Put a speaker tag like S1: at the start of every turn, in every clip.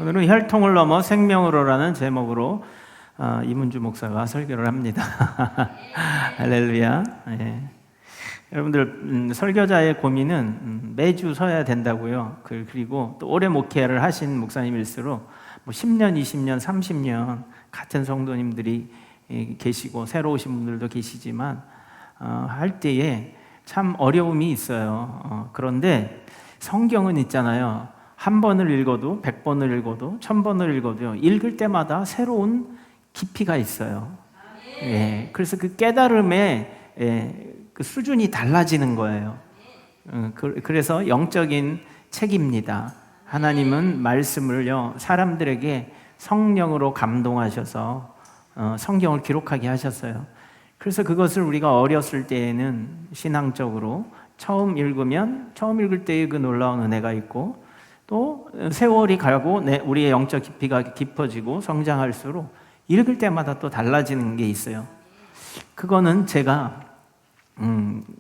S1: 오늘은 혈통을 넘어 생명으로라는 제목으로 이문주 목사가 설교를 합니다. 할렐루야. 예. 여러분들 설교자의 고민은 매주 서야 된다고요. 그리고 또 오래 목회를 하신 목사님일수록 10년, 20년, 30년 같은 성도님들이 계시고 새로 오신 분들도 계시지만 할 때에 참 어려움이 있어요. 그런데 성경은 있잖아요. 한 번을 읽어도 100번을 읽어도 1000번을 읽어도 읽을 때마다 새로운 깊이가 있어요. 예, 그래서 그 깨달음의 그 수준이 달라지는 거예요. 그래서 영적인 책입니다. 하나님은 말씀을요 사람들에게 성령으로 감동하셔서 성경을 기록하게 하셨어요. 그래서 그것을 우리가 어렸을 때에는 신앙적으로 처음 읽을 때의 그 놀라운 은혜가 있고, 또 세월이 가고 우리의 영적 깊이가 깊어지고 성장할수록 읽을 때마다 또 달라지는 게 있어요. 그거는 제가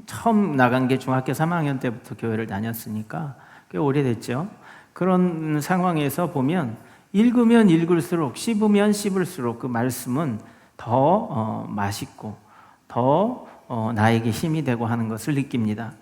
S1: 처음 나간 게 중학교 3학년 때부터 교회를 다녔으니까 꽤 오래됐죠. 그런 상황에서 보면 읽으면 읽을수록, 씹으면 씹을수록 그 말씀은 더 맛있고 더 나에게 힘이 되고 하는 것을 느낍니다.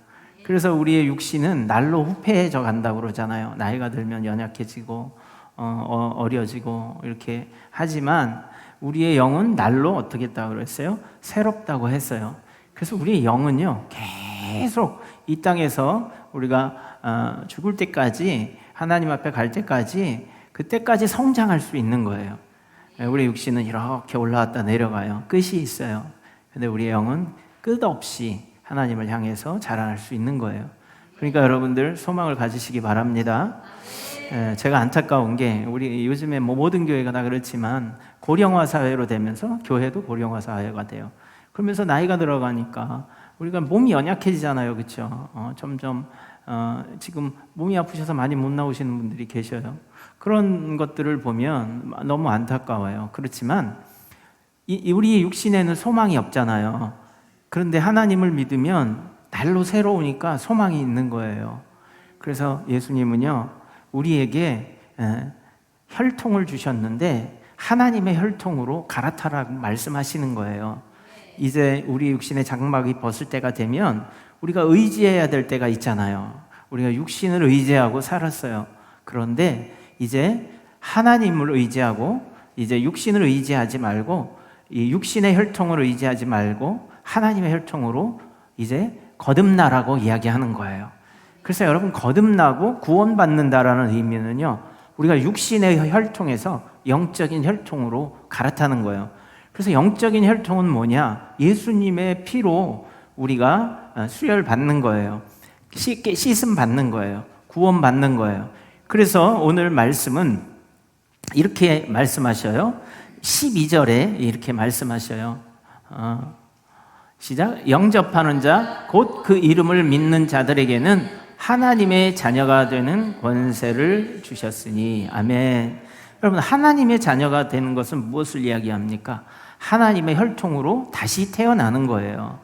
S1: 그래서 우리의 육신은 날로 후패해져 간다고 그러잖아요. 나이가 들면 연약해지고 어려지고 이렇게 하지만 우리의 영은 날로 어떻게 했다고 그랬어요? 새롭다고 했어요. 그래서 우리의 영은요 계속 이 땅에서 우리가 죽을 때까지, 하나님 앞에 갈 때까지, 그때까지 성장할 수 있는 거예요. 우리 육신은 이렇게 올라왔다 내려가요. 끝이 있어요. 근데 우리의 영은 끝없이 하나님을 향해서 자라날 수 있는 거예요. 그러니까 여러분들 소망을 가지시기 바랍니다. 제가 안타까운 게 우리 요즘에 모든 교회가 다 그렇지만 고령화 사회로 되면서 교회도 고령화 사회가 돼요. 그러면서 나이가 들어가니까 우리가 몸이 연약해지잖아요. 그렇죠? 점점 지금 몸이 아프셔서 많이 못 나오시는 분들이 계셔요. 그런 것들을 보면 너무 안타까워요. 그렇지만 우리 육신에는 소망이 없잖아요. 그런데 하나님을 믿으면 날로 새로우니까 소망이 있는 거예요. 그래서 예수님은요 우리에게 혈통을 주셨는데 하나님의 혈통으로 갈아타라고 말씀하시는 거예요. 이제 우리 육신의 장막이 벗을 때가 되면 우리가 의지해야 될 때가 있잖아요. 우리가 육신을 의지하고 살았어요. 그런데 이제 하나님을 의지하고, 이제 육신을 의지하지 말고 이 육신의 혈통을 의지하지 말고 하나님의 혈통으로 이제 거듭나라고 이야기하는 거예요. 그래서 여러분, 거듭나고 구원받는다라는 의미는요 우리가 육신의 혈통에서 영적인 혈통으로 갈아타는 거예요. 그래서 영적인 혈통은 뭐냐? 예수님의 피로 우리가 수혈받는 거예요. 씻음 받는 거예요. 구원 받는 거예요. 그래서 오늘 말씀은 이렇게 말씀하셔요. 12절에 이렇게 말씀하셔요. 시작. 영접하는 자 곧 그 이름을 믿는 자들에게는 하나님의 자녀가 되는 권세를 주셨으니. 아멘. 여러분, 하나님의 자녀가 되는 것은 무엇을 이야기합니까? 하나님의 혈통으로 다시 태어나는 거예요.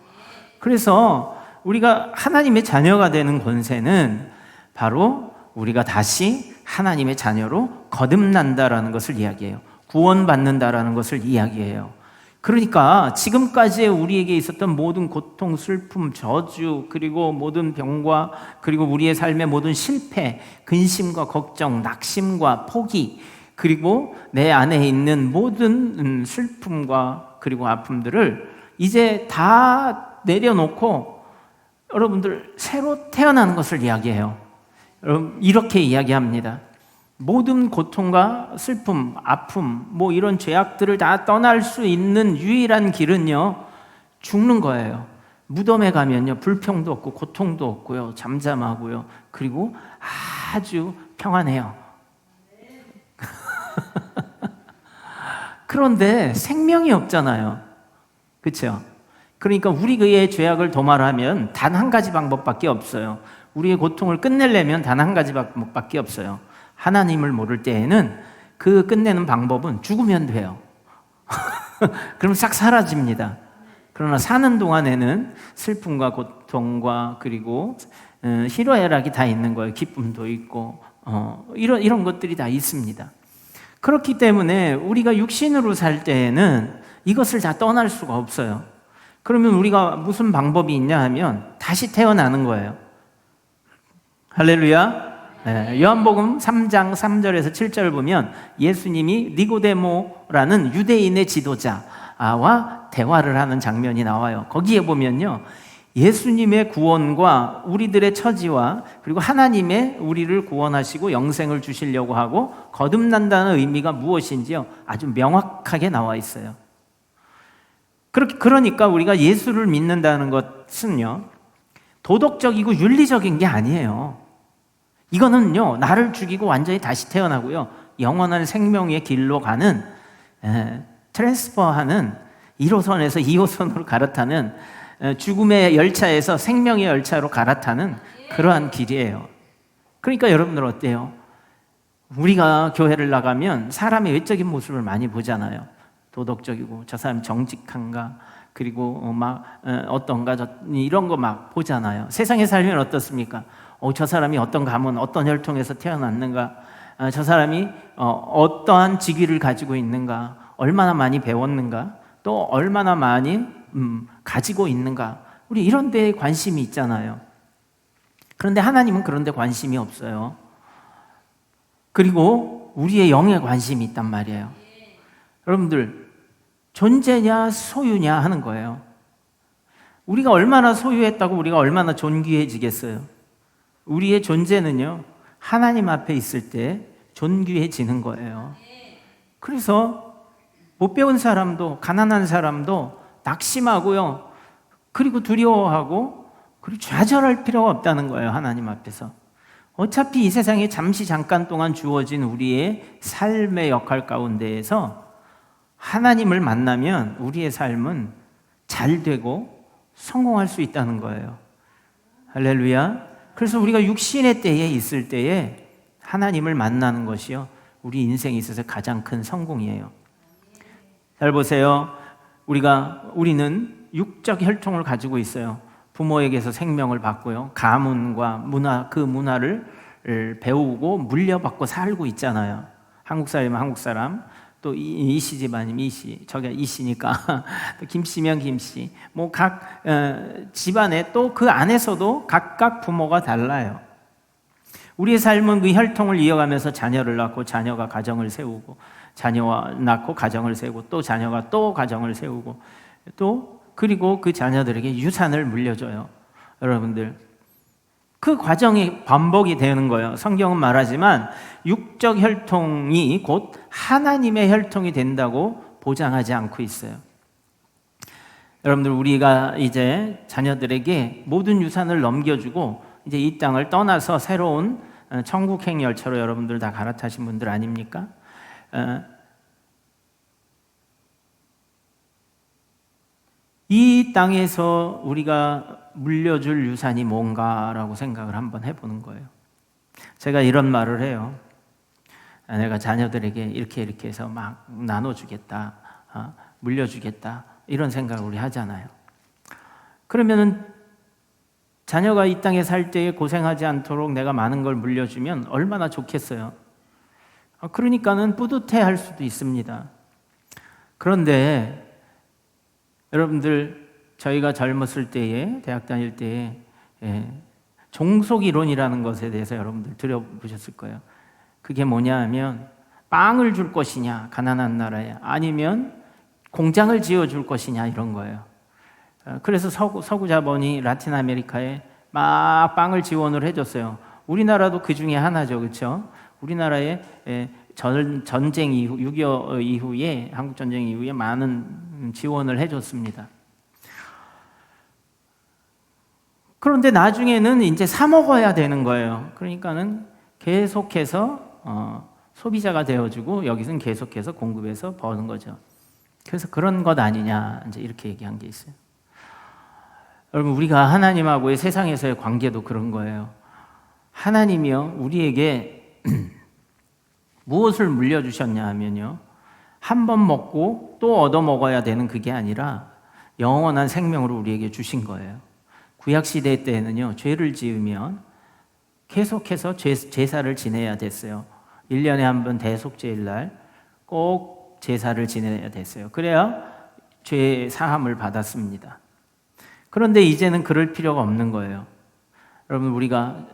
S1: 그래서 우리가 하나님의 자녀가 되는 권세는 바로 우리가 다시 하나님의 자녀로 거듭난다라는 것을 이야기해요. 구원받는다라는 것을 이야기해요. 그러니까 지금까지 우리에게 있었던 모든 고통, 슬픔, 저주, 그리고 모든 병과, 그리고 우리의 삶의 모든 실패, 근심과 걱정, 낙심과 포기, 그리고 내 안에 있는 모든 슬픔과 그리고 아픔들을 이제 다 내려놓고 여러분들 새로 태어나는 것을 이야기해요. 여러분, 이렇게 이야기합니다. 모든 고통과 슬픔, 아픔, 이런 죄악들을 다 떠날 수 있는 유일한 길은요 죽는 거예요. 무덤에 가면요 불평도 없고 고통도 없고요, 잠잠하고요, 그리고 아주 평안해요. 그런데 생명이 없잖아요. 그렇죠? 그러니까 우리의 죄악을 도말하면 단 한 가지 방법밖에 없어요. 우리의 고통을 끝내려면 단 한 가지 방법밖에 없어요. 하나님을 모를 때에는 그 끝내는 방법은 죽으면 돼요. 그럼 싹 사라집니다. 그러나 사는 동안에는 슬픔과 고통과 그리고 희로애락이 다 있는 거예요. 기쁨도 있고 이런 것들이 다 있습니다. 그렇기 때문에 우리가 육신으로 살 때에는 이것을 다 떠날 수가 없어요. 그러면 우리가 무슨 방법이 있냐 하면 다시 태어나는 거예요. 할렐루야. 네, 요한복음 3장 3절에서 7절을 보면 예수님이 니고데모라는 유대인의 지도자와 대화를 하는 장면이 나와요. 거기에 보면요, 예수님의 구원과 우리들의 처지와 그리고 하나님의 우리를 구원하시고 영생을 주시려고 하고 거듭난다는 의미가 무엇인지요, 아주 명확하게 나와 있어요. 그러니까 우리가 예수를 믿는다는 것은요, 도덕적이고 윤리적인 게 아니에요. 이거는요, 나를 죽이고 완전히 다시 태어나고요, 영원한 생명의 길로 가는, 트랜스퍼하는 1호선에서 2호선으로 갈아타는, 죽음의 열차에서 생명의 열차로 갈아타는 그러한 길이에요. 그러니까 여러분들 어때요? 우리가 교회를 나가면 사람의 외적인 모습을 많이 보잖아요. 도덕적이고 저 사람 정직한가, 그리고 어떤가, 이런 거 막 보잖아요. 세상에 살면 어떻습니까? 저 사람이 어떤가 하면 어떤 혈통에서 태어났는가, 저 사람이 어떠한 직위를 가지고 있는가, 얼마나 많이 배웠는가, 또 얼마나 많이 가지고 있는가, 우리 이런 데에 관심이 있잖아요. 그런데 하나님은 그런 데 관심이 없어요. 그리고 우리의 영에 관심이 있단 말이에요. 여러분들, 존재냐 소유냐 하는 거예요. 우리가 얼마나 소유했다고 우리가 얼마나 존귀해지겠어요? 우리의 존재는요, 하나님 앞에 있을 때 존귀해지는 거예요. 그래서 못 배운 사람도, 가난한 사람도 낙심하고요, 그리고 두려워하고, 그리고 좌절할 필요가 없다는 거예요. 하나님 앞에서. 어차피 이 세상에 잠시 잠깐 동안 주어진 우리의 삶의 역할 가운데에서 하나님을 만나면 우리의 삶은 잘 되고 성공할 수 있다는 거예요. 할렐루야. 그래서 우리가 육신의 때에 있을 때에 하나님을 만나는 것이요, 우리 인생에 있어서 가장 큰 성공이에요. 잘 보세요. 우리는 육적 혈통을 가지고 있어요. 부모에게서 생명을 받고요, 가문과 문화, 그 문화를 배우고 물려받고 살고 있잖아요. 한국 사람이면 한국 사람, 또 이씨 집안이면 이씨, 저게 이씨니까 또 김씨면 김씨, 뭐 각 집안에 또 그 안에서도 각각 부모가 달라요. 우리의 삶은 그 혈통을 이어가면서 자녀를 낳고, 자녀가 가정을 세우고, 자녀와 낳고 가정을 세우고, 또 자녀가 또 가정을 세우고, 또 그리고 그 자녀들에게 유산을 물려줘요. 여러분들, 그 과정이 반복이 되는 거예요. 성경은 말하지만 육적 혈통이 곧 하나님의 혈통이 된다고 보장하지 않고 있어요. 여러분들, 우리가 이제 자녀들에게 모든 유산을 넘겨주고 이제 이 땅을 떠나서 새로운 천국행 열차로 여러분들 다 갈아타신 분들 아닙니까? 이 땅에서 우리가 물려줄 유산이 뭔가라고 생각을 한번 해보는 거예요. 제가 이런 말을 해요. 내가 자녀들에게 이렇게 해서 막 나눠주겠다, 물려주겠다, 이런 생각을 우리 하잖아요. 그러면은 자녀가 이 땅에 살 때에 고생하지 않도록 내가 많은 걸 물려주면 얼마나 좋겠어요. 그러니까는 뿌듯해할 수도 있습니다. 그런데 여러분들, 저희가 젊었을 때에, 대학 다닐 때에 종속 이론이라는 것에 대해서 여러분들 들어보셨을 거예요. 그게 뭐냐 하면, 빵을 줄 것이냐 가난한 나라에, 아니면 공장을 지어줄 것이냐, 이런 거예요. 그래서 서구 자본이 라틴 아메리카에 막 빵을 지원을 해줬어요. 우리나라도 그 중에 하나죠, 그렇죠? 우리나라에 전쟁 이후, 6.25 이후에, 한국 전쟁 이후에 많은 지원을 해줬습니다. 그런데 나중에는 이제 사 먹어야 되는 거예요. 그러니까는 계속해서 소비자가 되어주고, 여기서는 계속해서 공급해서 버는 거죠. 그래서 그런 것 아니냐, 이제 이렇게 얘기한 게 있어요. 여러분, 우리가 하나님하고의 세상에서의 관계도 그런 거예요. 하나님이요, 우리에게 무엇을 물려주셨냐 하면요, 한 번 먹고 또 얻어 먹어야 되는 그게 아니라 영원한 생명으로 우리에게 주신 거예요. 구약시대 때에는요, 죄를 지으면 계속해서 제사를 지내야 됐어요. 1년에 한 번 대속죄일날 꼭 제사를 지내야 됐어요. 그래야 죄 사함을 받았습니다. 그런데 이제는 그럴 필요가 없는 거예요. 여러분, 우리가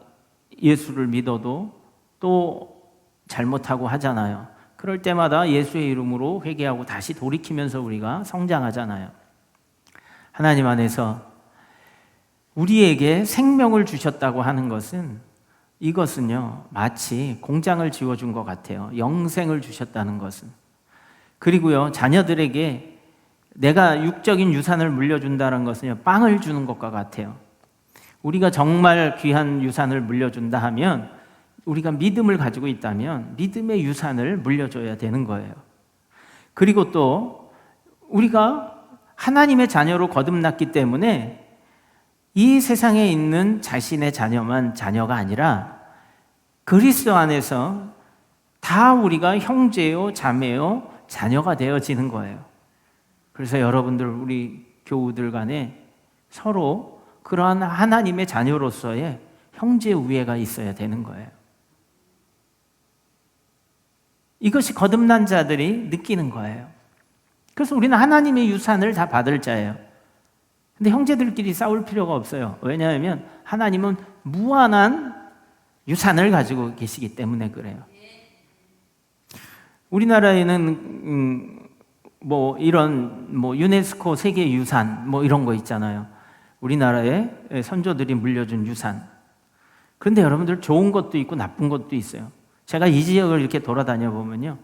S1: 예수를 믿어도 또 잘못하고 하잖아요. 그럴 때마다 예수의 이름으로 회개하고 다시 돌이키면서 우리가 성장하잖아요. 하나님 안에서 우리에게 생명을 주셨다고 하는 것은, 이것은요, 마치 공장을 지어준 것 같아요. 영생을 주셨다는 것은. 그리고요, 자녀들에게 내가 육적인 유산을 물려준다는 것은요, 빵을 주는 것과 같아요. 우리가 정말 귀한 유산을 물려준다 하면, 우리가 믿음을 가지고 있다면 믿음의 유산을 물려줘야 되는 거예요. 그리고 또 우리가 하나님의 자녀로 거듭났기 때문에 이 세상에 있는 자신의 자녀만 자녀가 아니라 그리스도 안에서 다 우리가 형제요, 자매요, 자녀가 되어지는 거예요. 그래서 여러분들, 우리 교우들 간에 서로 그러한 하나님의 자녀로서의 형제 우애가 있어야 되는 거예요. 이것이 거듭난 자들이 느끼는 거예요. 그래서 우리는 하나님의 유산을 다 받을 자예요. 근데 형제들끼리 싸울 필요가 없어요. 왜냐하면 하나님은 무한한 유산을 가지고 계시기 때문에 그래요. 우리나라에는 이런 유네스코 세계 유산 이런 거 있잖아요. 우리나라에 선조들이 물려준 유산. 그런데 여러분들, 좋은 것도 있고 나쁜 것도 있어요. 제가 이 지역을 이렇게 돌아다녀 보면요,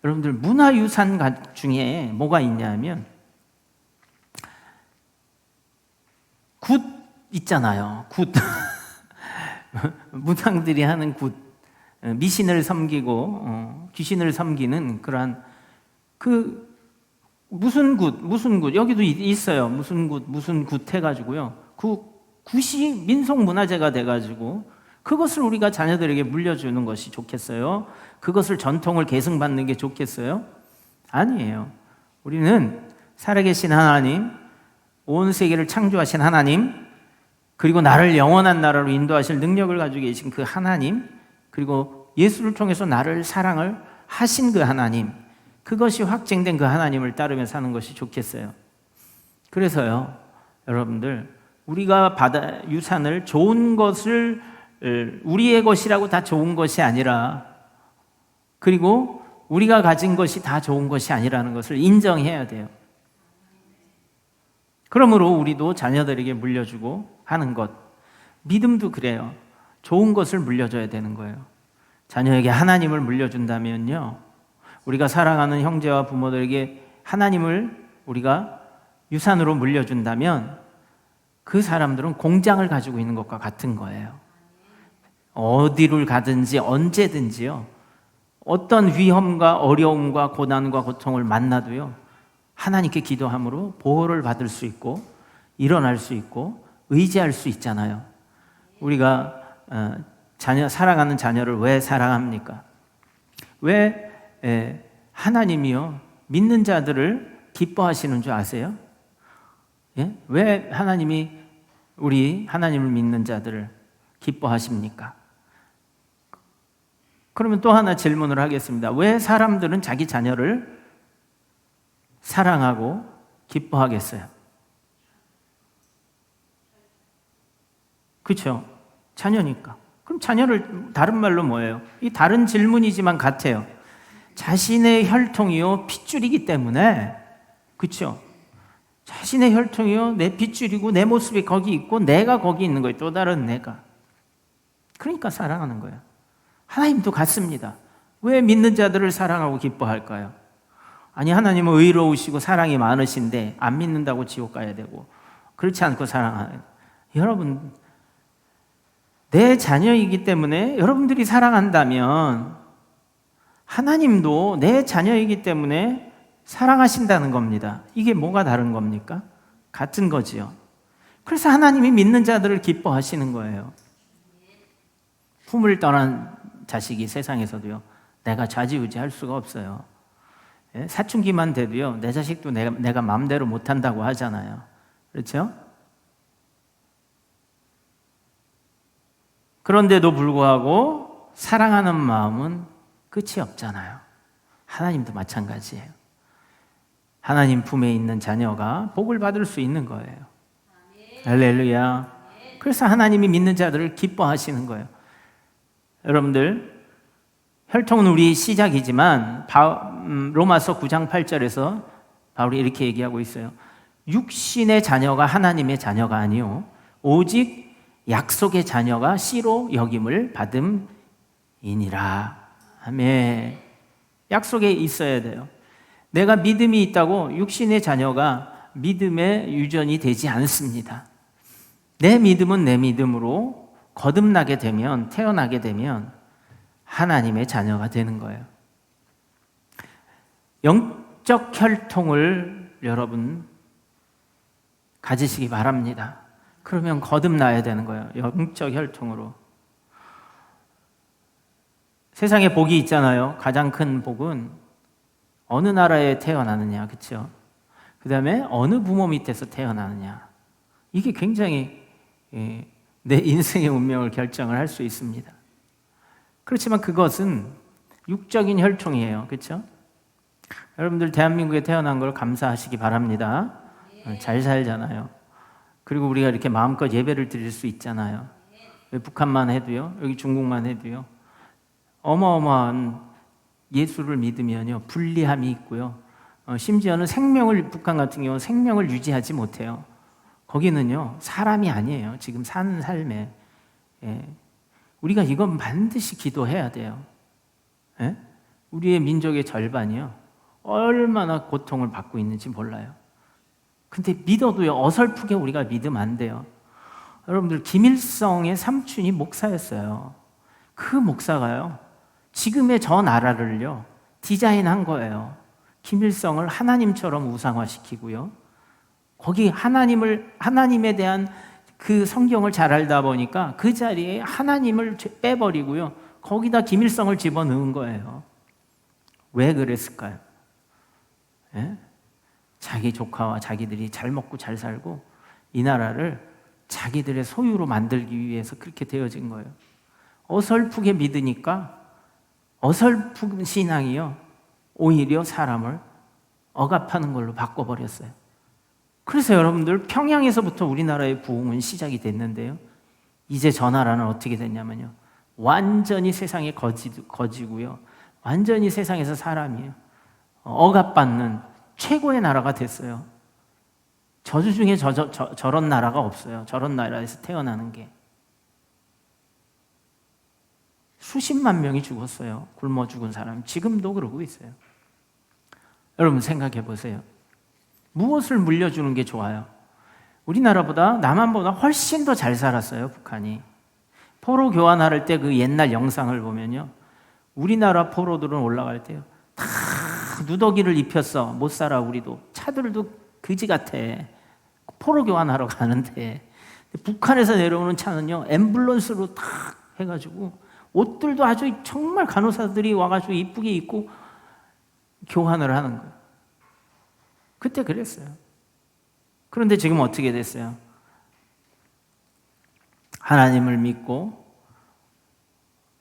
S1: 여러분들, 문화유산 중에 뭐가 있냐면 굿 있잖아요. 굿. 무당들이 하는 굿. 미신을 섬기고 귀신을 섬기는 그러한 무슨 굿 여기도 있어요. 무슨 굿 해가지고요, 그 굿이 민속문화재가 돼가지고 그것을 우리가 자녀들에게 물려주는 것이 좋겠어요? 그것을 전통을 계승받는 게 좋겠어요? 아니에요. 우리는 살아계신 하나님, 온 세계를 창조하신 하나님, 그리고 나를 영원한 나라로 인도하실 능력을 가지고 계신 그 하나님, 그리고 예수를 통해서 나를 사랑을 하신 그 하나님, 그것이 확증된 그 하나님을 따르며 사는 것이 좋겠어요. 그래서요, 여러분들, 우리가 유산을, 좋은 것을 우리의 것이라고 다 좋은 것이 아니라, 그리고 우리가 가진 것이 다 좋은 것이 아니라는 것을 인정해야 돼요. 그러므로 우리도 자녀들에게 물려주고 하는 것, 믿음도 그래요. 좋은 것을 물려줘야 되는 거예요. 자녀에게 하나님을 물려준다면요, 우리가 사랑하는 형제와 부모들에게 하나님을 우리가 유산으로 물려준다면 그 사람들은 공장을 가지고 있는 것과 같은 거예요. 어디를 가든지 언제든지요, 어떤 위험과 어려움과 고난과 고통을 만나도요, 하나님께 기도함으로 보호를 받을 수 있고 일어날 수 있고 의지할 수 있잖아요. 우리가 사랑하는 자녀를 왜 사랑합니까? 왜 하나님이요, 믿는 자들을 기뻐하시는 줄 아세요? 예? 왜 하나님이 우리 하나님을 믿는 자들을 기뻐하십니까? 그러면 또 하나 질문을 하겠습니다. 왜 사람들은 자기 자녀를 사랑하고 기뻐하겠어요? 그렇죠? 자녀니까. 그럼 자녀를 다른 말로 뭐예요? 이 다른 질문이지만 같아요. 자신의 혈통이요, 핏줄이기 때문에, 그렇죠? 자신의 혈통이요, 내 핏줄이고 내 모습이 거기 있고 내가 거기 있는 거예요. 또 다른 내가. 그러니까 사랑하는 거예요. 하나님도 같습니다. 왜 믿는 자들을 사랑하고 기뻐할까요? 아니, 하나님은 의로우시고 사랑이 많으신데 안 믿는다고 지옥 가야 되고, 그렇지 않고 사랑하는, 여러분, 내 자녀이기 때문에 여러분들이 사랑한다면 하나님도 내 자녀이기 때문에 사랑하신다는 겁니다. 이게 뭐가 다른 겁니까? 같은 거지요. 그래서 하나님이 믿는 자들을 기뻐하시는 거예요. 품을 떠난 자식이 세상에서도요, 내가 좌지우지할 수가 없어요. 사춘기만 돼도요, 내 자식도 내가 마음대로 못한다고 하잖아요. 그렇죠? 그런데도 불구하고 사랑하는 마음은 끝이 없잖아요. 하나님도 마찬가지예요. 하나님 품에 있는 자녀가 복을 받을 수 있는 거예요. 할렐루야. 그래서 하나님이 믿는 자들을 기뻐하시는 거예요. 여러분들, 혈통은 우리 시작이지만 로마서 9장 8절에서 바울이 이렇게 얘기하고 있어요. 육신의 자녀가 하나님의 자녀가 아니요 오직 약속의 자녀가 씨로 여김을 받음이니라. 아멘. 약속에 있어야 돼요. 내가 믿음이 있다고 육신의 자녀가 믿음의 유전이 되지 않습니다. 내 믿음은 내 믿음으로 거듭나게 되면, 태어나게 되면 하나님의 자녀가 되는 거예요. 영적 혈통을 여러분 가지시기 바랍니다. 그러면 거듭나야 되는 거예요. 영적 혈통으로. 세상에 복이 있잖아요. 가장 큰 복은 어느 나라에 태어나느냐, 그렇죠? 그 다음에 어느 부모 밑에서 태어나느냐. 이게 굉장히 내 인생의 운명을 결정을 할 수 있습니다. 그렇지만 그것은 육적인 혈통이에요. 그렇죠? 여러분들 대한민국에 태어난 걸 감사하시기 바랍니다. 잘 살잖아요. 그리고 우리가 이렇게 마음껏 예배를 드릴 수 있잖아요. 북한만 해도요, 여기 중국만 해도요, 어마어마한 예수를 믿으면요 불리함이 있고요. 심지어는 생명을, 북한 같은 경우는 생명을 유지하지 못해요. 거기는요 사람이 아니에요. 지금 사는 삶에. 우리가 이건 반드시 기도해야 돼요. 우리의 민족의 절반이요 얼마나 고통을 받고 있는지 몰라요. 근데 믿어도요 어설프게 우리가 믿으면 안 돼요. 여러분들, 김일성의 삼촌이 목사였어요. 그 목사가요 지금의 저 나라를요 디자인한 거예요. 김일성을 하나님처럼 우상화시키고요, 거기 하나님에 대한 그 성경을 잘 알다 보니까 그 자리에 하나님을 빼버리고요, 거기다 김일성을 집어넣은 거예요. 왜 그랬을까요? 자기 조카와 자기들이 잘 먹고 잘 살고 이 나라를 자기들의 소유로 만들기 위해서 그렇게 되어진 거예요. 어설프게 믿으니까 어설픈 신앙이요 오히려 사람을 억압하는 걸로 바꿔버렸어요. 그래서 여러분들, 평양에서부터 우리나라의 부흥은 시작이 됐는데요, 이제 저 나라는 어떻게 됐냐면요 완전히 세상에 거지고요, 완전히 세상에서 사람이에요 억압받는 최고의 나라가 됐어요. 저주 중에 저런 나라가 없어요. 저런 나라에서 태어나는 게. 수십만 명이 죽었어요. 굶어 죽은 사람. 지금도 그러고 있어요. 여러분 생각해 보세요. 무엇을 물려주는 게 좋아요? 우리나라보다, 남한보다 훨씬 더 잘 살았어요, 북한이. 포로 교환할 때 그 옛날 영상을 보면요, 우리나라 포로들은 올라갈 때요 다 누더기를 입혔어. 못 살아. 우리도. 차들도 그지 같아. 포로 교환하러 가는데 북한에서 내려오는 차는요 앰뷸런스로 탁 해가지고 옷들도 아주 정말 간호사들이 와가지고 이쁘게 입고 교환을 하는 거예요. 그때 그랬어요. 그런데 지금 어떻게 됐어요? 하나님을 믿고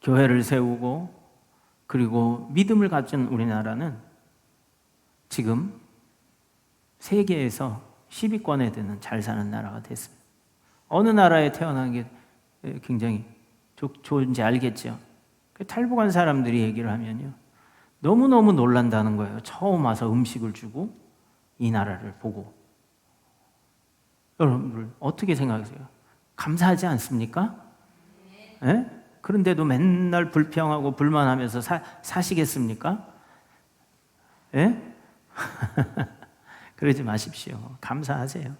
S1: 교회를 세우고 그리고 믿음을 가진 우리나라는 지금 세계에서 10위권에 드는 잘 사는 나라가 됐어요. 어느 나라에 태어난 게 굉장히 좋은지 알겠죠? 탈북한 사람들이 얘기를 하면요 너무너무 놀란다는 거예요. 처음 와서 음식을 주고 이 나라를 보고. 여러분들 어떻게 생각하세요? 감사하지 않습니까? 네? 그런데도 맨날 불평하고 불만하면서 사시겠습니까? 네? 그러지 마십시오. 감사하세요.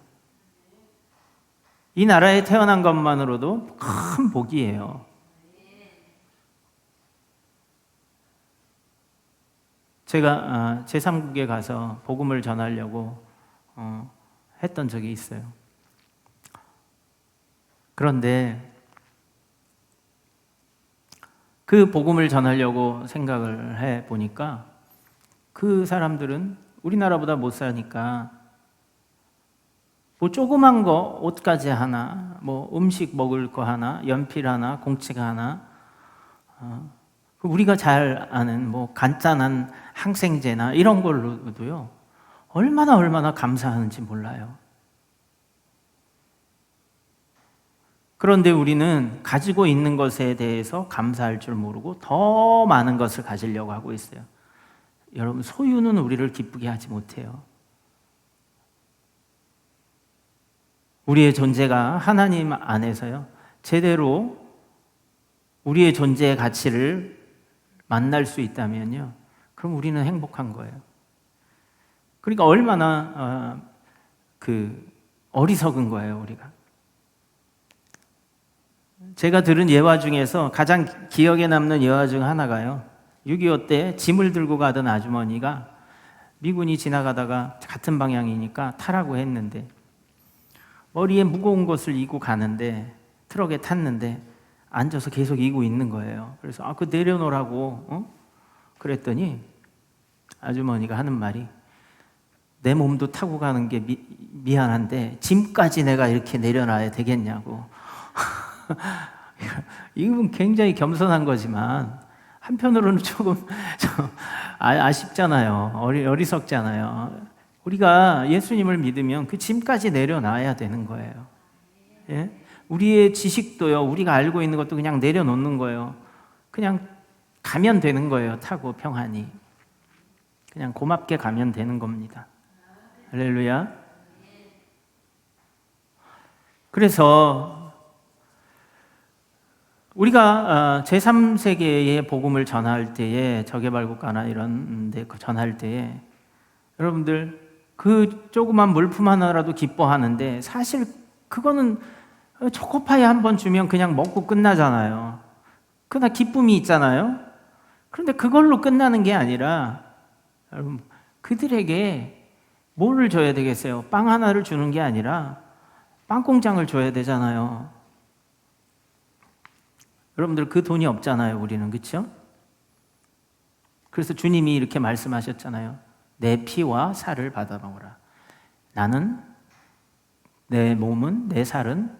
S1: 이 나라에 태어난 것만으로도 큰 복이에요. 제가 제3국에 가서 복음을 전하려고 했던 적이 있어요. 그런데 그 복음을 전하려고 생각을 해보니까 그 사람들은 우리나라보다 못 사니까 뭐 조그만 거 옷가지 하나, 뭐 음식 먹을 거 하나, 연필 하나, 공책 하나, 우리가 잘 아는 뭐 간단한 항생제나 이런 걸로도요, 얼마나 감사하는지 몰라요. 그런데 우리는 가지고 있는 것에 대해서 감사할 줄 모르고 더 많은 것을 가지려고 하고 있어요. 여러분, 소유는 우리를 기쁘게 하지 못해요. 우리의 존재가 하나님 안에서요, 제대로 우리의 존재의 가치를 만날 수 있다면요, 그럼 우리는 행복한 거예요. 그러니까 얼마나 어리석은 거예요, 우리가. 제가 들은 예화 중에서 가장 기억에 남는 예화 중 하나가요, 6.25 때 짐을 들고 가던 아주머니가 미군이 지나가다가 같은 방향이니까 타라고 했는데 머리에 무거운 것을 이고 가는데 트럭에 탔는데 앉아서 계속 이고 있는 거예요. 그래서 그거 내려놓으라고 그랬더니 아주머니가 하는 말이, 내 몸도 타고 가는 게 미안한데 짐까지 내가 이렇게 내려놔야 되겠냐고. 이건 굉장히 겸손한 거지만 한편으로는 조금 아쉽잖아요. 어리석잖아요. 우리가 예수님을 믿으면 그 짐까지 내려놔야 되는 거예요. 예? 우리의 지식도요, 우리가 알고 있는 것도 그냥 내려놓는 거예요. 그냥 가면 되는 거예요. 타고 평안히 그냥 고맙게 가면 되는 겁니다. 할렐루야. 그래서 우리가 제3세계의 복음을 전할 때에, 저개발국가나 이런 데 전할 때에 여러분들 그 조그만 물품 하나라도 기뻐하는데, 사실 그거는 초코파이 한 번 주면 그냥 먹고 끝나잖아요. 그러나 기쁨이 있잖아요. 그런데 그걸로 끝나는 게 아니라 여러분, 그들에게 뭐를 줘야 되겠어요? 빵 하나를 주는 게 아니라 빵 공장을 줘야 되잖아요. 여러분들 그 돈이 없잖아요, 우리는. 그렇죠? 그래서 주님이 이렇게 말씀하셨잖아요. 내 피와 살을 받아 먹으라. 나는, 내 몸은, 내 살은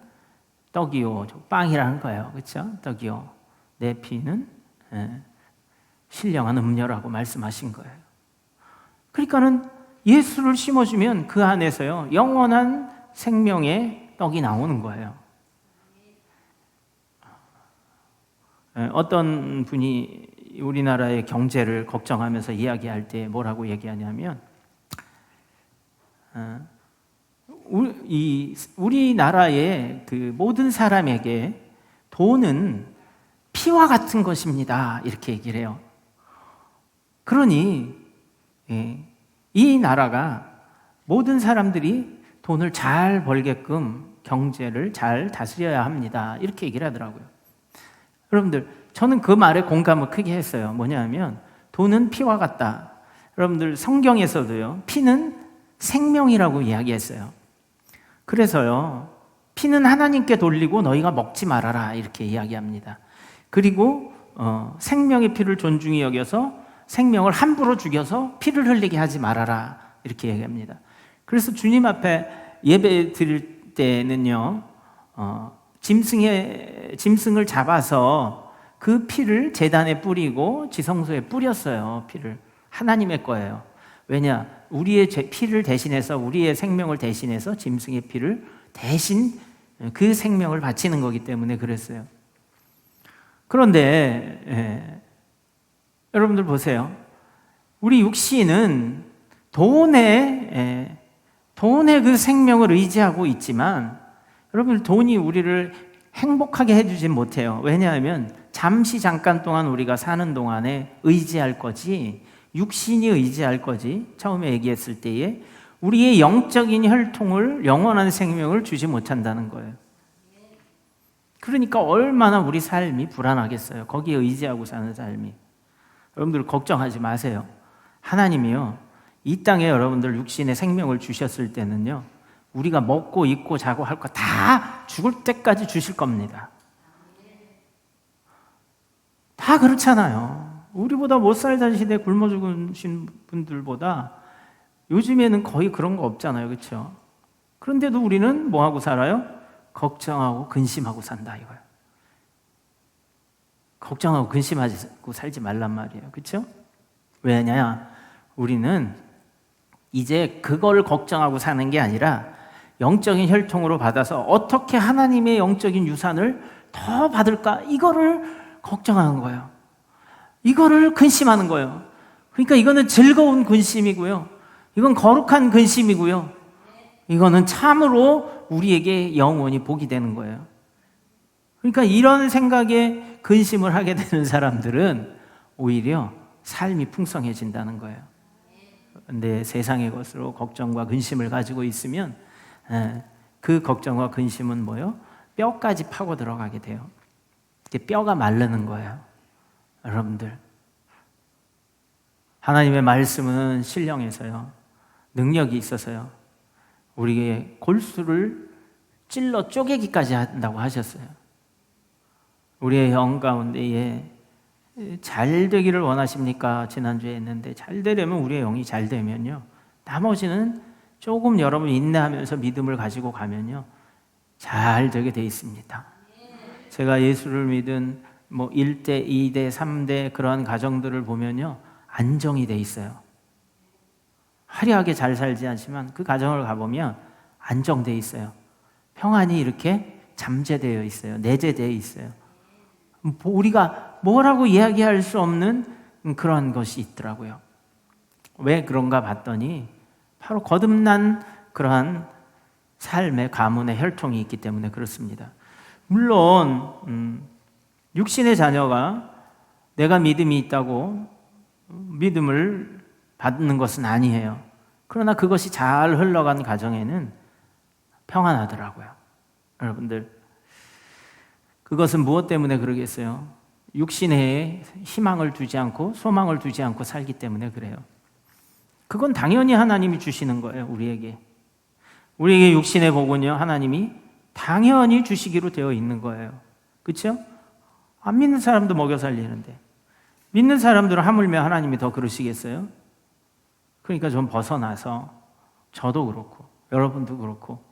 S1: 떡이요, 빵이라는 거예요. 그렇죠? 떡이요. 내 피는 신령한 음료라고 말씀하신 거예요. 그러니까는 예수를 심어주면 그 안에서요, 영원한 생명의 떡이 나오는 거예요. 어떤 분이 우리나라의 경제를 걱정하면서 이야기할 때 뭐라고 얘기하냐면, 우리나라의 그 모든 사람에게 돈은 피와 같은 것입니다, 이렇게 얘기를 해요. 그러니 이 나라가 모든 사람들이 돈을 잘 벌게끔 경제를 잘 다스려야 합니다, 이렇게 얘기를 하더라고요. 여러분들, 저는 그 말에 공감을 크게 했어요. 뭐냐면 돈은 피와 같다. 여러분들, 성경에서도요, 피는 생명이라고 이야기했어요. 그래서요, 피는 하나님께 돌리고 너희가 먹지 말아라, 이렇게 이야기합니다. 그리고 생명의 피를 존중히 여겨서 생명을 함부로 죽여서 피를 흘리게 하지 말아라, 이렇게 얘기합니다. 그래서 주님 앞에 예배 드릴 때는요, 짐승을 잡아서 그 피를 제단에 뿌리고 지성소에 뿌렸어요. 피를. 하나님의 거예요. 왜냐? 우리의 피를 대신해서, 우리의 생명을 대신해서 짐승의 피를 대신 그 생명을 바치는 거기 때문에 그랬어요. 그런데 여러분들 보세요. 우리 육신은 돈의 그 생명을 의지하고 있지만, 여러분, 돈이 우리를 행복하게 해주지 못해요. 왜냐하면 잠깐 동안 우리가 사는 동안에 의지할 거지, 육신이 의지할 거지, 처음에 얘기했을 때에 우리의 영적인 혈통을, 영원한 생명을 주지 못한다는 거예요. 그러니까 얼마나 우리 삶이 불안하겠어요, 거기에 의지하고 사는 삶이. 여러분들 걱정하지 마세요. 하나님이요, 이 땅에 여러분들 육신의 생명을 주셨을 때는요, 우리가 먹고 입고 자고 할 거 다 죽을 때까지 주실 겁니다. 다 그렇잖아요. 우리보다 못 살던 시대에 굶어 죽으신 분들보다 요즘에는 거의 그런 거 없잖아요. 그렇죠? 그런데도 우리는 뭐 하고 살아요? 걱정하고 근심하고 산다, 이거예요. 걱정하고 근심하고 살지 말란 말이에요. 그렇죠? 왜냐? 우리는 이제 그걸 걱정하고 사는 게 아니라 영적인 혈통으로 받아서 어떻게 하나님의 영적인 유산을 더 받을까? 이거를 걱정하는 거예요. 이거를 근심하는 거예요. 그러니까 이거는 즐거운 근심이고요. 이건 거룩한 근심이고요. 이거는 참으로 우리에게 영원히 복이 되는 거예요. 그러니까 이런 생각에 근심을 하게 되는 사람들은 오히려 삶이 풍성해진다는 거예요. 근데 세상의 것으로 걱정과 근심을 가지고 있으면 그 걱정과 근심은 뭐예요? 뼈까지 파고 들어가게 돼요. 뼈가 마르는 거예요. 여러분들, 하나님의 말씀은 신령해서요, 능력이 있어서요, 우리의 골수를 찔러 쪼개기까지 한다고 하셨어요. 우리의 영 가운데에 잘 되기를 원하십니까? 지난주에 했는데, 잘 되려면 우리의 영이 잘 되면요, 나머지는 조금 여러분 인내하면서 믿음을 가지고 가면요, 잘 되게 돼 있습니다. 제가 예수를 믿은 1대, 2대, 3대 그런 가정들을 보면요, 안정이 돼 있어요. 화려하게 잘 살지 않지만 그 가정을 가보면 안정돼 있어요. 평안이 이렇게 잠재되어 있어요. 내재되어 있어요. 우리가 뭐라고 이야기할 수 없는 그런 것이 있더라고요. 왜 그런가 봤더니 바로 거듭난 그러한 삶의 가문의 혈통이 있기 때문에 그렇습니다. 물론 육신의 자녀가 내가 믿음이 있다고 믿음을 받는 것은 아니에요. 그러나 그것이 잘 흘러간 가정에는 평안하더라고요. 여러분들, 그것은 무엇 때문에 그러겠어요? 육신에 희망을 두지 않고 소망을 두지 않고 살기 때문에 그래요. 그건 당연히 하나님이 주시는 거예요. 우리에게 육신의 복은요, 하나님이 당연히 주시기로 되어 있는 거예요. 그렇죠? 안 믿는 사람도 먹여 살리는데 믿는 사람들은 하물며 하나님이 더 그러시겠어요? 그러니까 좀 벗어나서, 저도 그렇고 여러분도 그렇고,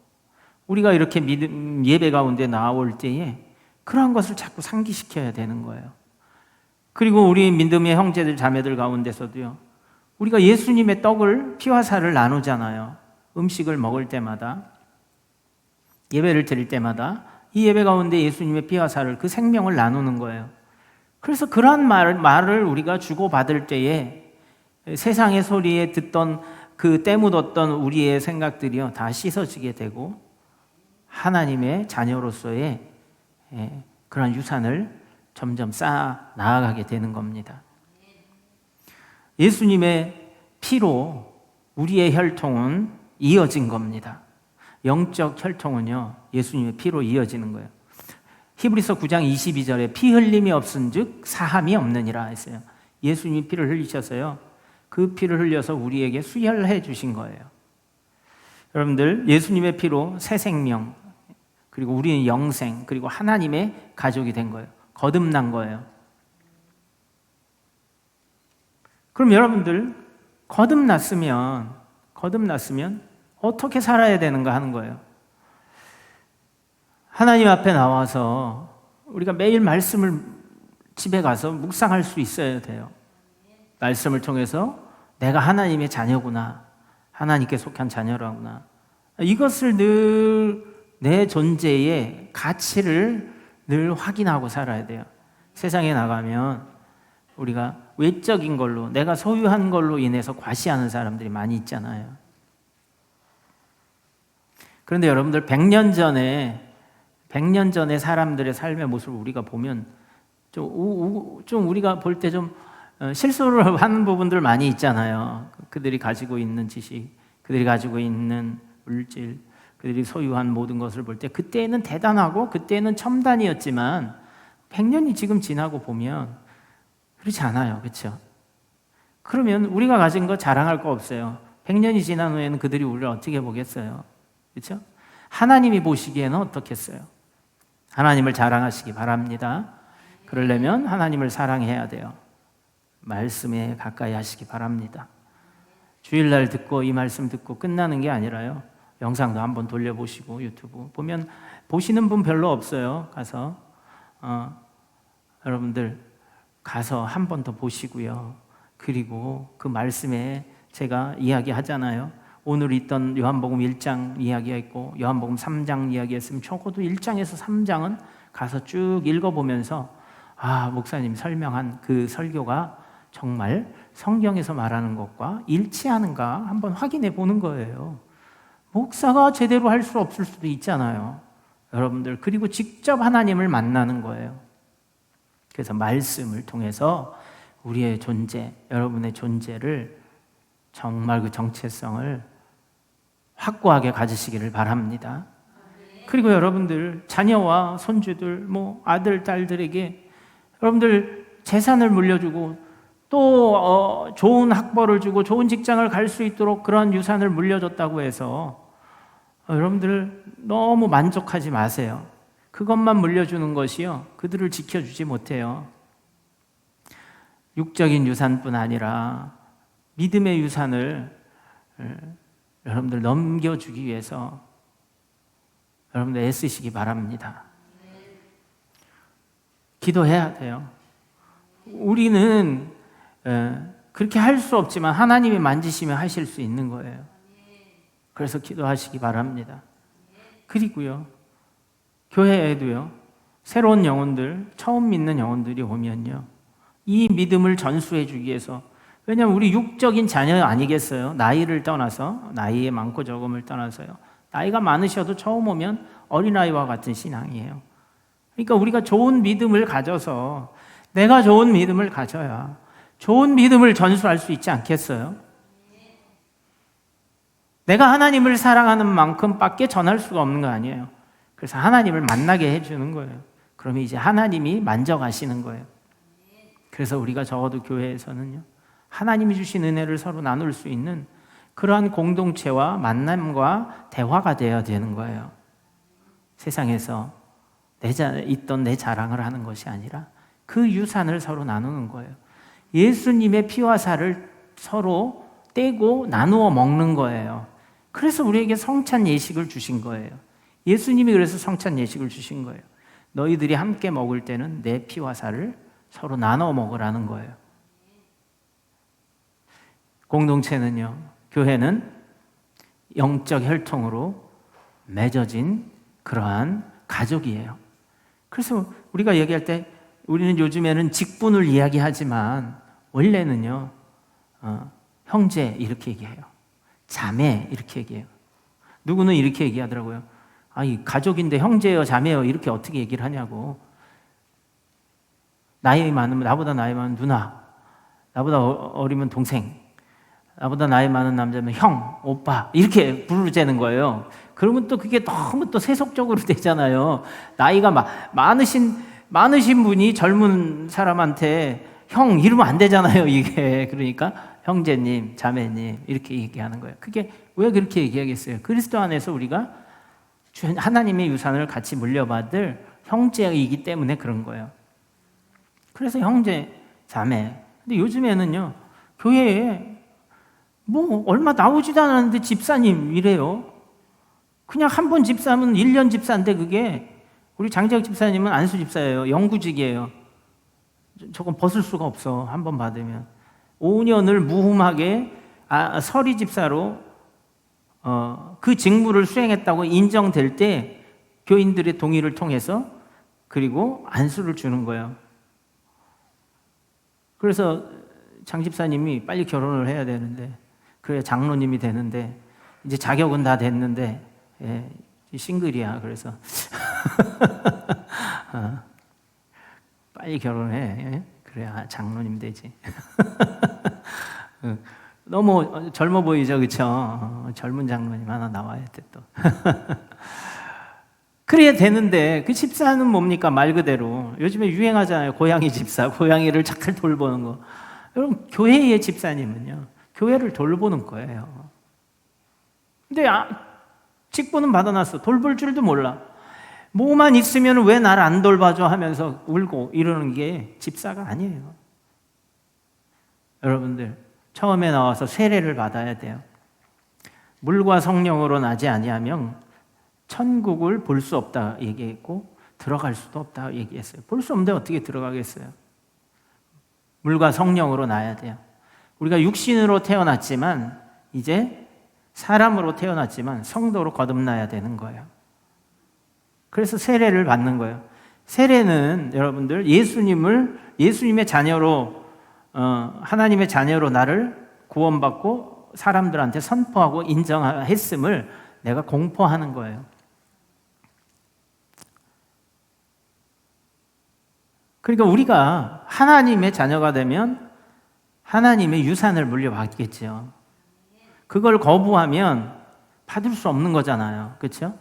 S1: 우리가 이렇게 믿음 예배 가운데 나올 때에 그러한 것을 자꾸 상기시켜야 되는 거예요. 그리고 우리 믿음의 형제들 자매들 가운데서도요, 우리가 예수님의 떡을, 피와 살을 나누잖아요. 음식을 먹을 때마다, 예배를 드릴 때마다 이 예배 가운데 예수님의 피와 살을, 그 생명을 나누는 거예요. 그래서 그러한 말을 우리가 주고받을 때에 세상의 소리에 듣던 그 때묻었던 우리의 생각들이요, 다 씻어지게 되고 하나님의 자녀로서의 그런 유산을 점점 쌓아 나아가게 되는 겁니다. 예수님의 피로 우리의 혈통은 이어진 겁니다. 영적 혈통은요, 예수님의 피로 이어지는 거예요. 히브리서 9장 22절에 피 흘림이 없은즉 사함이 없느니라 했어요. 예수님이 피를 흘리셔서요, 그 피를 흘려서 우리에게 수혈해 주신 거예요. 여러분들, 예수님의 피로 새 생명, 그리고 우리는 영생, 그리고 하나님의 가족이 된 거예요. 거듭난 거예요. 그럼 여러분들, 거듭났으면 어떻게 살아야 되는가 하는 거예요. 하나님 앞에 나와서 우리가 매일 말씀을 집에 가서 묵상할 수 있어야 돼요. 말씀을 통해서 내가 하나님의 자녀구나, 하나님께 속한 자녀라구나, 이것을 늘 내 존재의 가치를 늘 확인하고 살아야 돼요. 세상에 나가면 우리가 외적인 걸로, 내가 소유한 걸로 인해서 과시하는 사람들이 많이 있잖아요. 그런데 여러분들, 100년 전에 사람들의 삶의 모습을 우리가 보면 좀 우리가 볼 때 좀 실수를 하는 부분들 많이 있잖아요. 그들이 가지고 있는 지식, 그들이 가지고 있는 물질, 그들이 소유한 모든 것을 볼 때 그때는 대단하고 그때는 첨단이었지만 100년이 지금 지나고 보면 그렇지 않아요. 그렇죠? 그러면 우리가 가진 거 자랑할 거 없어요. 100년이 지난 후에는 그들이 우리를 어떻게 보겠어요? 그렇죠? 하나님이 보시기에는 어떻겠어요? 하나님을 자랑하시기 바랍니다. 그러려면 하나님을 사랑해야 돼요. 말씀에 가까이 하시기 바랍니다. 주일날 듣고 이 말씀 듣고 끝나는 게 아니라요, 영상도 한번 돌려보시고, 유튜브 보면 보시는 분 별로 없어요. 가서 여러분들 가서 한 번 더 보시고요, 그리고 그 말씀에 제가 이야기하잖아요. 오늘 있던 요한복음 1장 이야기했고 요한복음 3장 이야기했으면 적어도 1장에서 3장은 가서 쭉 읽어보면서 목사님 설명한 그 설교가 정말 성경에서 말하는 것과 일치하는가 한번 확인해 보는 거예요. 목사가 제대로 할 수 없을 수도 있잖아요. 여러분들, 그리고 직접 하나님을 만나는 거예요. 그래서 말씀을 통해서 우리의 존재, 여러분의 존재를 정말 그 정체성을 확고하게 가지시기를 바랍니다. 그리고 여러분들 자녀와 손주들, 아들, 딸들에게 여러분들 재산을 물려주고 또 좋은 학벌을 주고 좋은 직장을 갈 수 있도록 그런 유산을 물려줬다고 해서 여러분들 너무 만족하지 마세요. 그것만 물려주는 것이요, 그들을 지켜주지 못해요. 육적인 유산뿐 아니라 믿음의 유산을 여러분들 넘겨주기 위해서 여러분들 애쓰시기 바랍니다. 기도해야 돼요. 우리는 그렇게 할 수 없지만 하나님이 만지시면 하실 수 있는 거예요. 그래서 기도하시기 바랍니다. 그리고요, 교회에도요, 새로운 영혼들, 처음 믿는 영혼들이 오면요, 이 믿음을 전수해 주기 위해서, 왜냐하면 우리 육적인 자녀 아니겠어요? 나이를 떠나서, 나이의 많고 적음을 떠나서요, 나이가 많으셔도 처음 오면 어린아이와 같은 신앙이에요. 그러니까 우리가 좋은 믿음을 가져서, 내가 좋은 믿음을 가져야 좋은 믿음을 전수할 수 있지 않겠어요? 내가 하나님을 사랑하는 만큼밖에 전할 수가 없는 거 아니에요. 그래서 하나님을 만나게 해주는 거예요. 그러면 이제 하나님이 만져가시는 거예요. 그래서 우리가 적어도 교회에서는요, 하나님이 주신 은혜를 서로 나눌 수 있는 그러한 공동체와 만남과 대화가 되어야 되는 거예요. 세상에서 있던 내 자랑을 하는 것이 아니라 그 유산을 서로 나누는 거예요. 예수님의 피와 살을 서로 떼고 나누어 먹는 거예요. 그래서 우리에게 성찬 예식을 주신 거예요. 예수님이 그래서 성찬 예식을 주신 거예요. 너희들이 함께 먹을 때는 내 피와 살을 서로 나눠 먹으라는 거예요. 공동체는요, 교회는 영적 혈통으로 맺어진 그러한 가족이에요. 그래서 우리가 얘기할 때 우리는 요즘에는 직분을 이야기하지만 원래는요, 형제 이렇게 얘기해요. 자매 이렇게 얘기해요. 누구는 이렇게 얘기하더라고요. 이 가족인데 형제요 자매요 이렇게 어떻게 얘기를 하냐고. 나보다 나이 많은 누나, 나보다 어리면 동생, 나보다 나이 많은 남자면 형, 오빠 이렇게 부르자는 거예요. 그러면 또 그게 너무 또 세속적으로 되잖아요. 나이가 많으신 분이 젊은 사람한테 형 이러면 안 되잖아요, 이게. 그러니까 형제님, 자매님 이렇게 얘기하는 거예요. 그게 왜 그렇게 얘기하겠어요? 그리스도 안에서 우리가 하나님의 유산을 같이 물려받을 형제이기 때문에 그런 거예요. 그래서 형제, 자매. 근데 요즘에는요, 교회에 얼마 나오지도 않았는데 집사님 이래요. 그냥 한 번 집사면 1년 집사인데, 그게 우리 장재혁 집사님은 안수 집사예요. 영구직이에요. 저건 벗을 수가 없어. 한 번 받으면 5년을 무흠하게 서리 집사로 그 직무를 수행했다고 인정될 때 교인들의 동의를 통해서 그리고 안수를 주는 거예요. 그래서 장 집사님이 빨리 결혼을 해야 되는데, 그래야 장로님이 되는데, 이제 자격은 다 됐는데 싱글이야. 그래서 빨리 결혼해. 그래야 장로님 되지. 너무 젊어 보이죠, 그렇죠? 젊은 장로님 하나 나와야 돼 또. 그래야 되는데 그 집사는 뭡니까? 말 그대로 요즘에 유행하잖아요. 고양이 집사, 고양이를 잘 돌보는 거. 여러분, 교회의 집사님은요, 교회를 돌보는 거예요. 근데 직분은 받아놨어. 돌볼 줄도 몰라. 뭐만 있으면 왜 나를 안 돌봐줘 하면서 울고 이러는 게 집사가 아니에요. 여러분들, 처음에 나와서 세례를 받아야 돼요. 물과 성령으로 나지 아니하면 천국을 볼 수 없다 얘기했고 들어갈 수도 없다 얘기했어요. 볼 수 없는데 어떻게 들어가겠어요? 물과 성령으로 나야 돼요. 우리가 육신으로 태어났지만 이제 사람으로 태어났지만 성도로 거듭나야 되는 거예요. 그래서 세례를 받는 거예요. 세례는 여러분들 예수님의 자녀로 하나님의 자녀로 나를 구원받고 사람들한테 선포하고 인정했음을 내가 공포하는 거예요. 그러니까 우리가 하나님의 자녀가 되면 하나님의 유산을 물려받겠죠. 그걸 거부하면 받을 수 없는 거잖아요. 그렇죠?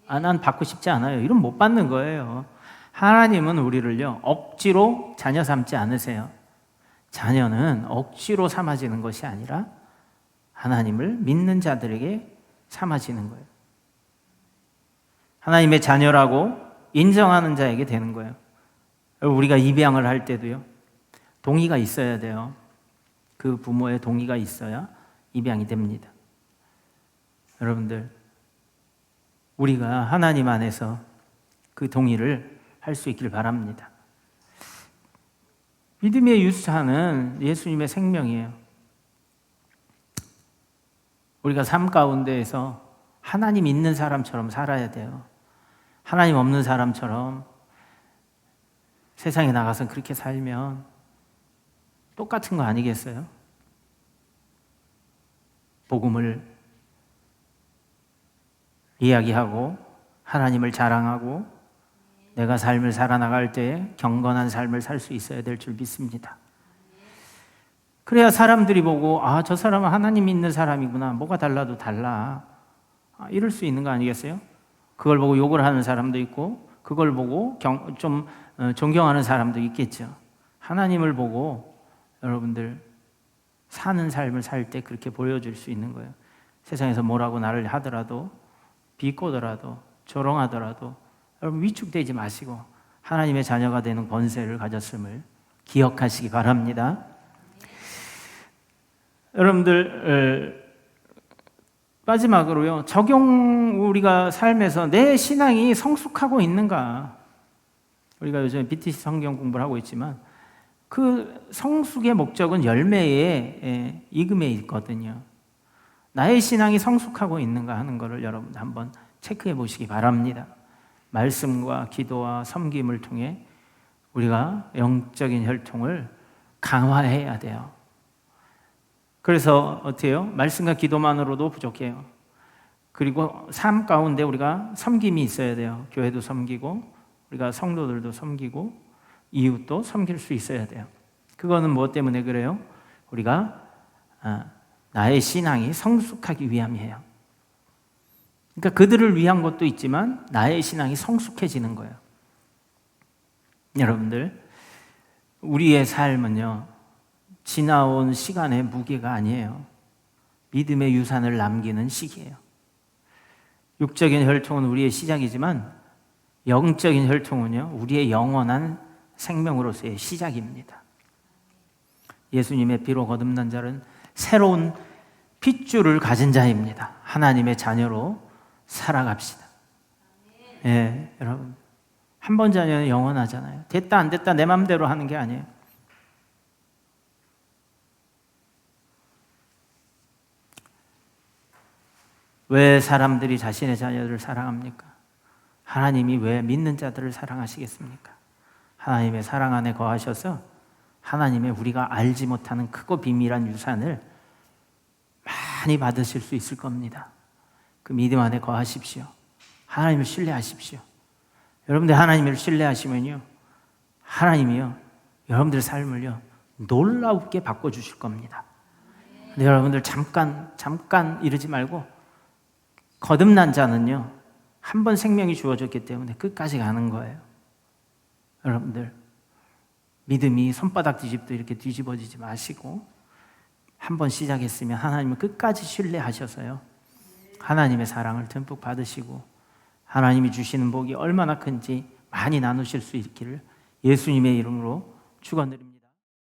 S1: 난 받고 싶지 않아요. 이러면 못 받는 거예요. 하나님은 우리를요 억지로 자녀 삼지 않으세요. 자녀는 억지로 삼아지는 것이 아니라 하나님을 믿는 자들에게 삼아지는 거예요. 하나님의 자녀라고 인정하는 자에게 되는 거예요. 우리가 입양을 할 때도요 동의가 있어야 돼요. 그 부모의 동의가 있어야 입양이 됩니다. 여러분들, 우리가 하나님 안에서 그 동의를 할 수 있길 바랍니다. 믿음의 유산은 예수님의 생명이에요. 우리가 삶 가운데에서 하나님 있는 사람처럼 살아야 돼요. 하나님 없는 사람처럼 세상에 나가서 그렇게 살면 똑같은 거 아니겠어요? 복음을 이야기하고 하나님을 자랑하고 내가 삶을 살아나갈 때에 경건한 삶을 살 수 있어야 될 줄 믿습니다. 그래야 사람들이 보고 저 사람은 하나님 믿는 사람이구나. 뭐가 달라도 달라. 이럴 수 있는 거 아니겠어요? 그걸 보고 욕을 하는 사람도 있고 그걸 보고 좀 존경하는 사람도 있겠죠. 하나님을 보고 여러분들 사는 삶을 살 때 그렇게 보여줄 수 있는 거예요. 세상에서 뭐라고 나를 하더라도 비꼬더라도 조롱하더라도 여러분 위축되지 마시고 하나님의 자녀가 되는 권세를 가졌음을 기억하시기 바랍니다. 여러분들 마지막으로요 우리가 삶에서 내 신앙이 성숙하고 있는가. 우리가 요즘에 BTC 성경 공부를 하고 있지만 그 성숙의 목적은 열매의 익음에 있거든요. 나의 신앙이 성숙하고 있는가 하는 것을 여러분 한번 체크해 보시기 바랍니다. 말씀과 기도와 섬김을 통해 우리가 영적인 혈통을 강화해야 돼요. 그래서 어떻게 해요? 말씀과 기도만으로도 부족해요. 그리고 삶 가운데 우리가 섬김이 있어야 돼요. 교회도 섬기고 우리가 성도들도 섬기고 이웃도 섬길 수 있어야 돼요. 그거는 무엇 때문에 그래요? 우리가 나의 신앙이 성숙하기 위함이에요. 그러니까 그들을 위한 것도 있지만 나의 신앙이 성숙해지는 거예요. 여러분들, 우리의 삶은요 지나온 시간의 무게가 아니에요. 믿음의 유산을 남기는 시기예요. 육적인 혈통은 우리의 시작이지만 영적인 혈통은요 우리의 영원한 생명으로서의 시작입니다. 예수님의 피로 거듭난 자는 새로운 핏줄을 가진 자입니다. 하나님의 자녀로 살아갑시다. 예, 여러분 한 번 자녀는 영원하잖아요. 됐다 안 됐다 내 맘대로 하는 게 아니에요. 왜 사람들이 자신의 자녀들을 사랑합니까? 하나님이 왜 믿는 자들을 사랑하시겠습니까? 하나님의 사랑 안에 거하셔서 하나님의 우리가 알지 못하는 크고 비밀한 유산을 많이 받으실 수 있을 겁니다. 그 믿음 안에 거하십시오. 하나님을 신뢰하십시오. 여러분들 하나님을 신뢰하시면요 하나님이요 여러분들 삶을요 놀랍게 바꿔주실 겁니다. 근데 여러분들 잠깐 이러지 말고 거듭난 자는요 한 번 생명이 주어졌기 때문에 끝까지 가는 거예요. 여러분들 믿음이 손바닥 뒤집도 이렇게 뒤집어지지 마시고 한 번 시작했으면 하나님을 끝까지 신뢰하셔서요 하나님의 사랑을 듬뿍 받으시고 하나님이 주시는 복이 얼마나 큰지 많이 나누실 수 있기를 예수님의 이름으로 축원드립니다.